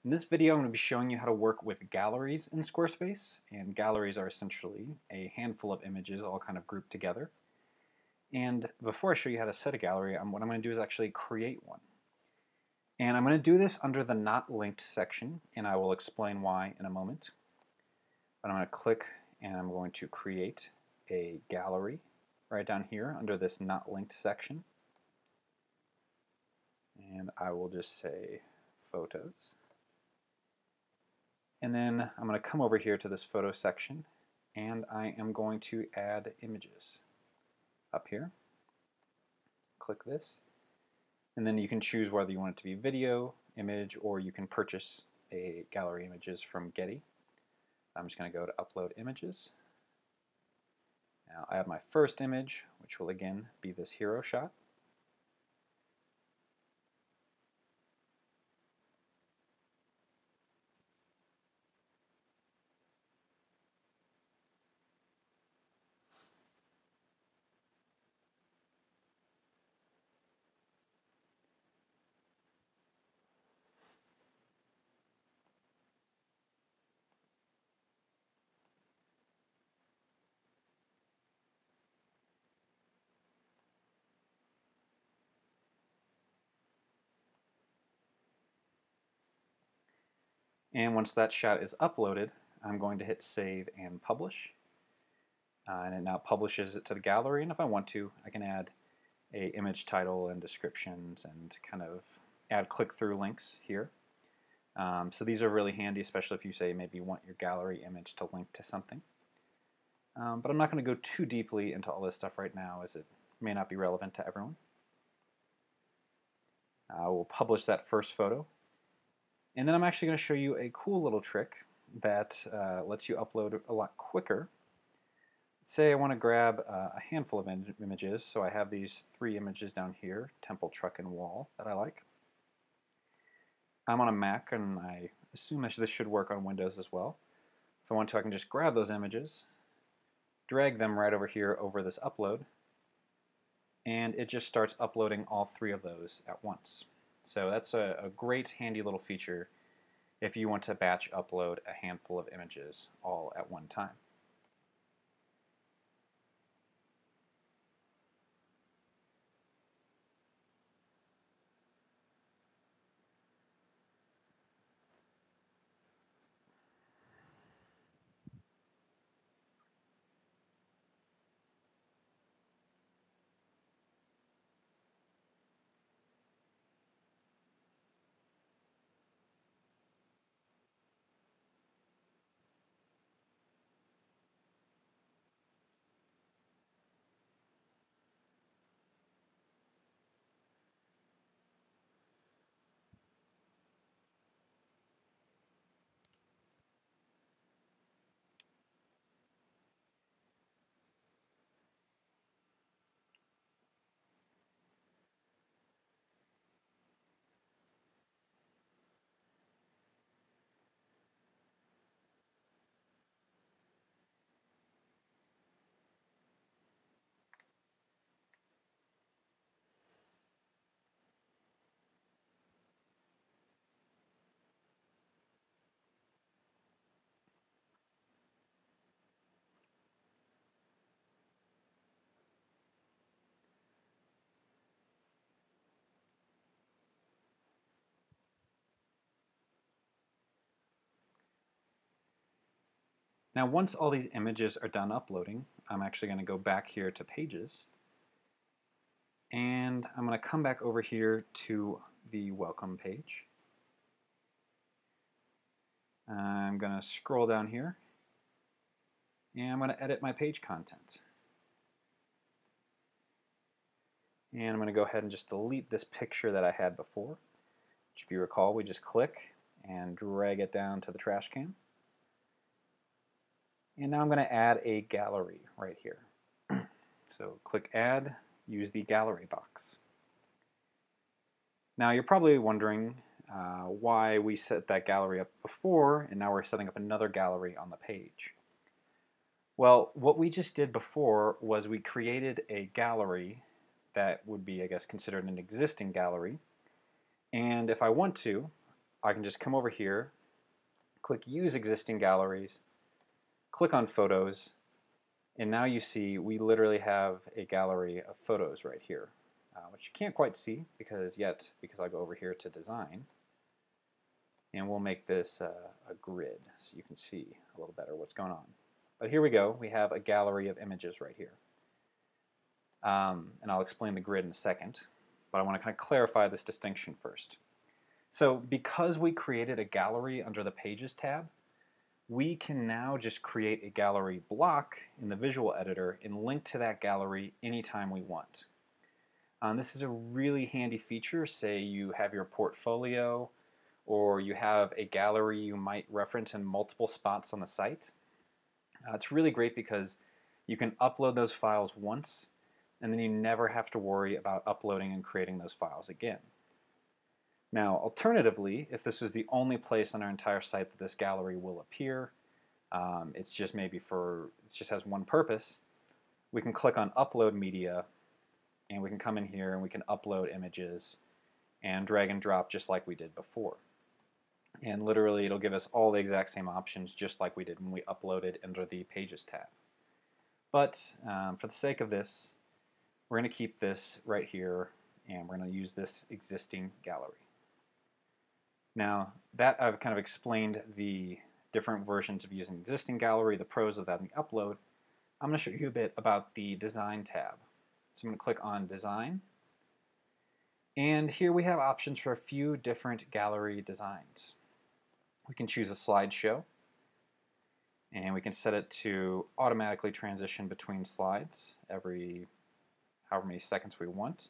In this video, I'm going to be showing you how to work with galleries in Squarespace. And galleries are essentially a handful of images all kind of grouped together. And before I show you how to set a gallery, what I'm going to do is actually create one. And I'm going to do this under the Not Linked section, and I will explain why in a moment. But I'm going to click and I'm going to create a gallery right down here under this Not Linked section. And I will just say Photos. And then I'm going to come over here to this photo section and I am going to add images up here. Click this. And then you can choose whether you want it to be video, image, or you can purchase a gallery images from Getty. I'm just going to go to Upload Images. Now I have my first image, which will again be this hero shot. And once that shot is uploaded, I'm going to hit Save and Publish. And it now publishes it to the gallery, and if I want to, I can add a image title and descriptions and kind of add click-through links here. So these are really handy, especially if you say maybe you want your gallery image to link to something. But I'm not going to go too deeply into all this stuff right now, as it may not be relevant to everyone. I will publish that first photo. And then I'm actually going to show you a cool little trick that lets you upload a lot quicker. Say I want to grab a handful of images, so I have these 3 images down here, temple, truck, and wall, that I like. I'm on a Mac, and I assume this should work on Windows as well. If I want to, I can just grab those images, drag them right over here over this upload, and it just starts uploading all 3 of those at once. So that's a great handy little feature if you want to batch upload a handful of images all at one time. Now once all these images are done uploading, I'm actually going to go back here to Pages, and I'm going to come back over here to the Welcome page. I'm going to scroll down here, and I'm going to edit my page content. And I'm going to go ahead and just delete this picture that I had before, which if you recall, we just click and drag it down to the trash can. And now I'm going to add a gallery right here. So click Add, use the gallery box. Now you're probably wondering why we set that gallery up before and now we're setting up another gallery on the page. Well, what we just did before was we created a gallery that would be, I guess, considered an existing gallery. And if I want to, I can just come over here, click Use Existing Galleries, click on Photos, and now you see we literally have a gallery of photos right here, which you can't quite see because I go over here to Design, and we'll make this a grid so you can see a little better what's going on. But here we go, we have a gallery of images right here. And I'll explain the grid in a second, but I want to kind of clarify this distinction first. So because we created a gallery under the Pages tab, we can now just create a gallery block in the visual editor and link to that gallery anytime we want. This is a really handy feature. Say you have your portfolio or you have a gallery you might reference in multiple spots on the site. It's really great because you can upload those files once and then you never have to worry about uploading and creating those files again. Now, alternatively, if this is the only place on our entire site that this gallery will appear, it just has one purpose, we can click on Upload Media, and we can come in here and we can upload images and drag and drop just like we did before. And literally, it'll give us all the exact same options just like we did when we uploaded under the Pages tab. But for the sake of this, we're going to keep this right here, and we're going to use this existing gallery. Now, that I've kind of explained the different versions of using existing gallery, the pros of that, and the upload. I'm going to show you a bit about the Design tab. So I'm going to click on Design, and here we have options for a few different gallery designs. We can choose a slideshow, and we can set it to automatically transition between slides every however many seconds we want.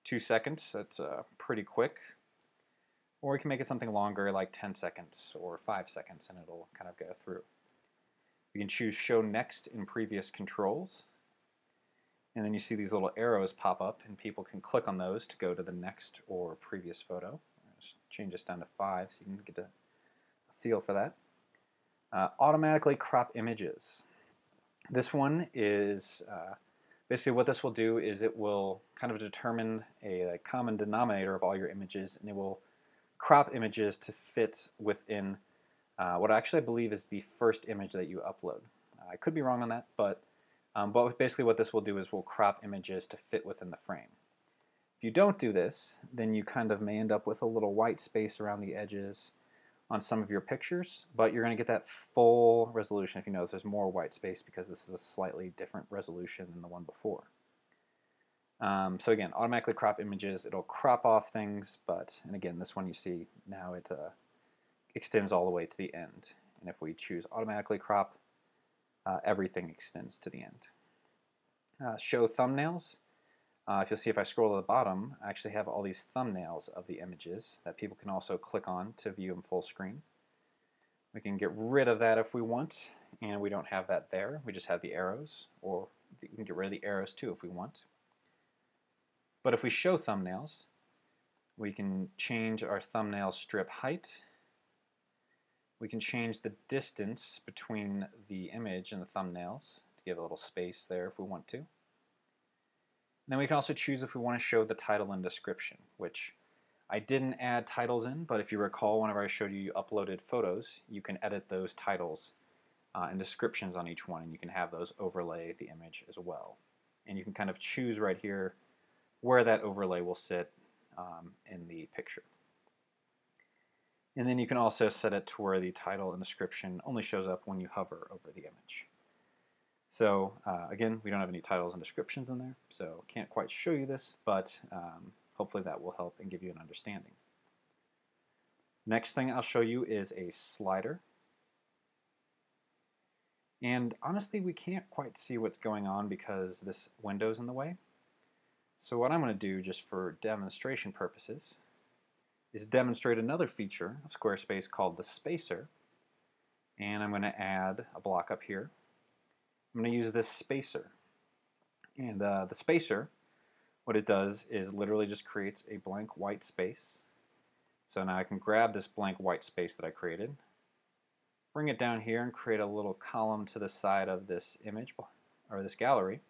2 seconds, that's pretty quick. Or we can make it something longer, like 10 seconds or 5 seconds, and it'll kind of go through. We can choose Show Next in Previous Controls, and then you see these little arrows pop up, and people can click on those to go to the next or previous photo. Just change this down to 5 so you can get a feel for that. Automatically crop images. This one is basically what this will do is it will kind of determine a common denominator of all your images, and it will crop images to fit within what actually I believe is the first image that you upload. I could be wrong on that, but basically what this will do is we'll crop images to fit within the frame. If you don't do this, then you kind of may end up with a little white space around the edges on some of your pictures, but you're going to get that full resolution. If you notice, there's more white space because this is a slightly different resolution than the one before. So again, automatically crop images, it'll crop off things, and again, this one you see now it extends all the way to the end. And if we choose automatically crop, everything extends to the end. Show thumbnails. If you'll see if I scroll to the bottom, I actually have all these thumbnails of the images that people can also click on to view them full screen. We can get rid of that if we want, and we don't have that there. We just have the arrows, or we can get rid of the arrows too if we want. But if we show thumbnails, we can change our thumbnail strip height. We can change the distance between the image and the thumbnails to give a little space there if we want to. And then we can also choose if we want to show the title and description, which I didn't add titles in, but if you recall, whenever I showed you uploaded photos, you can edit those titles and descriptions on each one, and you can have those overlay the image as well. And you can kind of choose right here where that overlay will sit in the picture. And then you can also set it to where the title and description only shows up when you hover over the image. So again, we don't have any titles and descriptions in there, so can't quite show you this, but hopefully that will help and give you an understanding. Next thing I'll show you is a slider. And honestly, we can't quite see what's going on because this window's in the way. So what I'm going to do, just for demonstration purposes, is demonstrate another feature of Squarespace called the spacer. And I'm going to add a block up here. I'm going to use this spacer. And the spacer, what it does is literally just creates a blank white space. So now I can grab this blank white space that I created, bring it down here and create a little column to the side of this image, or this gallery.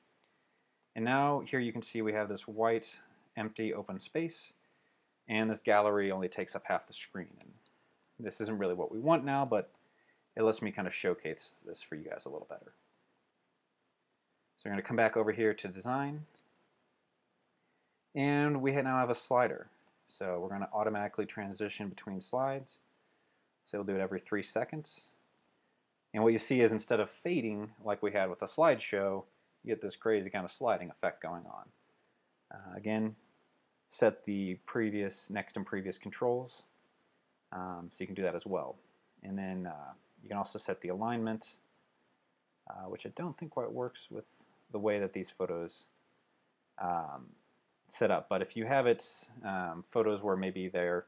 And now here you can see we have this white empty open space, and this gallery only takes up half the screen. And this isn't really what we want now, but it lets me kind of showcase this for you guys a little better. So we're going to come back over here to design, and we now have a slider. So we're going to automatically transition between slides. So we'll do it every 3 seconds. And what you see is instead of fading like we had with a slideshow, you get this crazy kind of sliding effect going on. Again, set the previous, next and previous controls, so you can do that as well. And then you can also set the alignment, which I don't think quite works with the way that these photos set up. But if you have it photos where maybe they're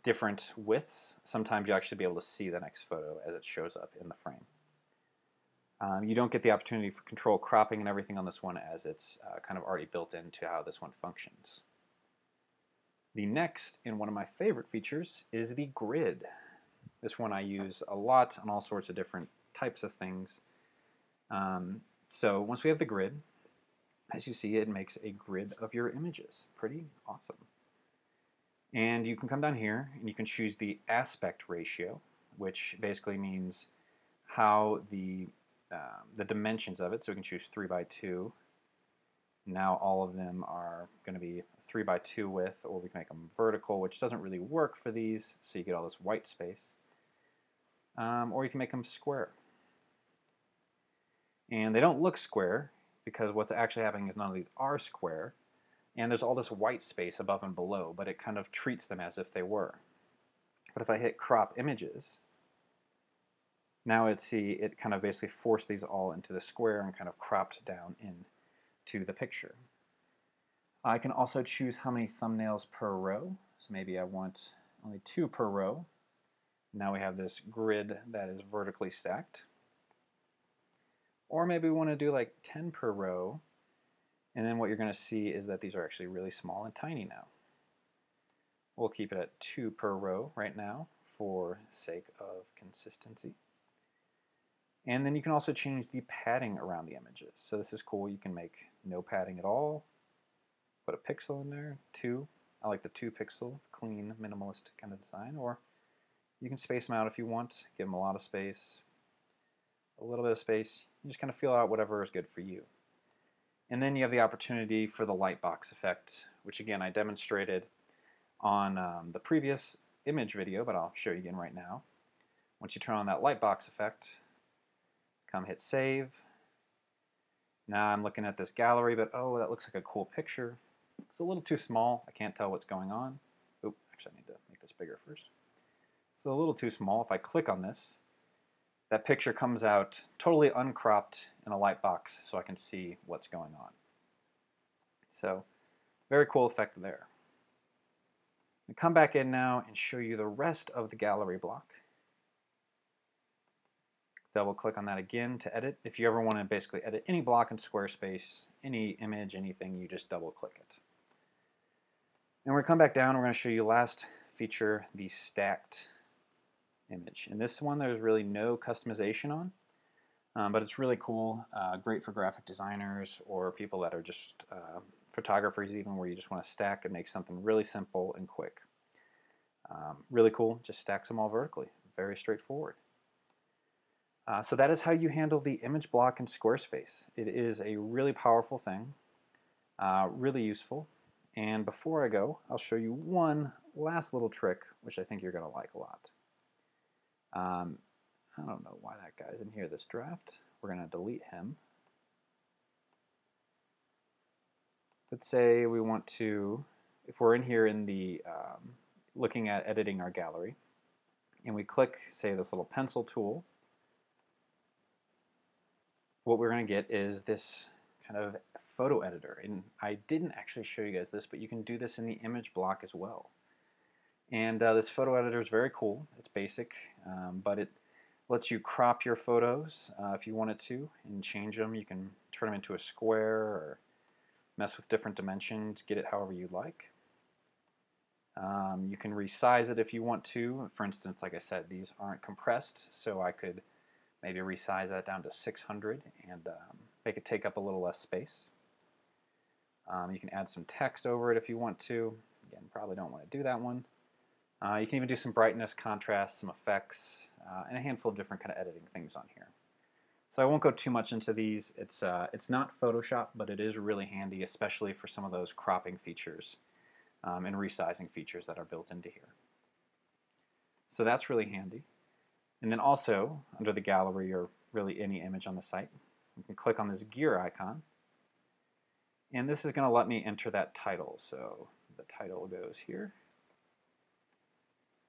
different widths, sometimes you actually be able to see the next photo as it shows up in the frame. You don't get the opportunity for control cropping and everything on this one, as it's kind of already built into how this one functions. The next, and one of my favorite features, is the grid. This one I use a lot on all sorts of different types of things. So once we have the grid, as you see, it makes a grid of your images. Pretty awesome. And you can come down here and you can choose the aspect ratio, which basically means how the dimensions of it. So we can choose 3:2. Now all of them are going to be 3:2 width, or we can make them vertical, which doesn't really work for these, so you get all this white space. Or you can make them square. And they don't look square because what's actually happening is none of these are square, and there's all this white space above and below, but it kind of treats them as if they were. But if I hit crop images, now it kind of basically forced these all into the square and kind of cropped down into the picture. I can also choose how many thumbnails per row. So maybe I want only 2 per row. Now we have this grid that is vertically stacked. Or maybe we want to do like 10 per row. And then what you're going to see is that these are actually really small and tiny now. We'll keep it at 2 per row right now for sake of consistency. And then you can also change the padding around the images. So this is cool. You can make no padding at all. Put a pixel in there, 2. I like the 2 pixel, clean, minimalist kind of design. Or you can space them out if you want. Give them a lot of space, a little bit of space. You just kind of feel out whatever is good for you. And then you have the opportunity for the lightbox effect, which again I demonstrated on the previous image video, but I'll show you again right now. Once you turn on that lightbox effect, come hit save. Now I'm looking at this gallery, but oh, that looks like a cool picture. It's a little too small. I can't tell what's going on. Oop, actually I need to make this bigger first. It's a little too small. If I click on this, that picture comes out totally uncropped in a lightbox so I can see what's going on. So, very cool effect there. I'll come back in now and show you the rest of the gallery block. Double click on that again to edit. If you ever want to basically edit any block in Squarespace, any image, anything, you just double click it. And we're going to come back down, we're going to show you last feature, the stacked image. In this one there's really no customization on, but it's really cool, great for graphic designers or people that are just photographers even, where you just want to stack and make something really simple and quick. Really cool, just stacks them all vertically, very straightforward. So that is how you handle the image block in Squarespace. It is a really powerful thing, really useful. And before I go, I'll show you one last little trick, which I think you're going to like a lot. I don't know why that guy's in here, this draft. We're going to delete him. Let's say we want to, if we're in here in the, looking at editing our gallery, and we click, say, this little pencil tool, what we're going to get is this kind of photo editor. And I didn't actually show you guys this, but you can do this in the image block as well. And this photo editor is very cool. It's basic, but it lets you crop your photos if you wanted to and change them. You can turn them into a square or mess with different dimensions, get it however you like. You can resize it if you want to. For instance, like I said, these aren't compressed, so I could maybe resize that down to 600 and make it take up a little less space. You can add some text over it if you want to. Again, probably don't want to do that one. You can even do some brightness, contrast, some effects, and a handful of different kind of editing things on here. So I won't go too much into these. It's not Photoshop, but it is really handy, especially for some of those cropping features and resizing features that are built into here. So that's really handy. And then also, under the gallery, or really any image on the site, you can click on this gear icon. And this is going to let me enter that title. So the title goes here.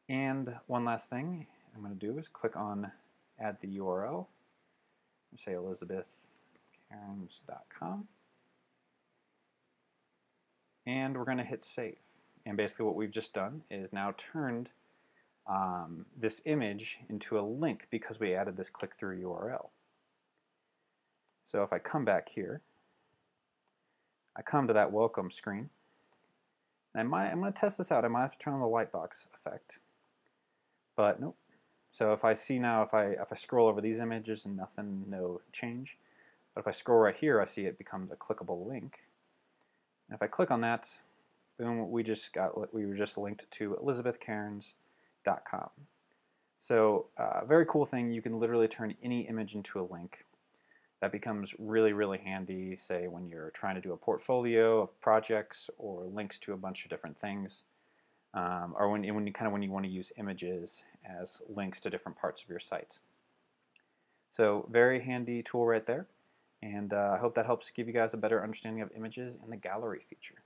And one last thing I'm going to do is click on add the URL. Say elizabethcairns.com. And we're going to hit save. And basically what we've just done is now turned this image into a link because we added this click-through URL. So if I come back here, I come to that welcome screen. And I'm going to test this out. I might have to turn on the lightbox effect. But nope. So if I see now, if I scroll over these images and nothing, no change. But if I scroll right here, I see it becomes a clickable link. And if I click on that, boom, we were just linked to elizabethcairns.com. So very cool thing. You can literally turn any image into a link. That becomes really, really handy, say when you're trying to do a portfolio of projects or links to a bunch of different things. Or when you want to use images as links to different parts of your site. So very handy tool right there, and I hope that helps give you guys a better understanding of images and the gallery feature.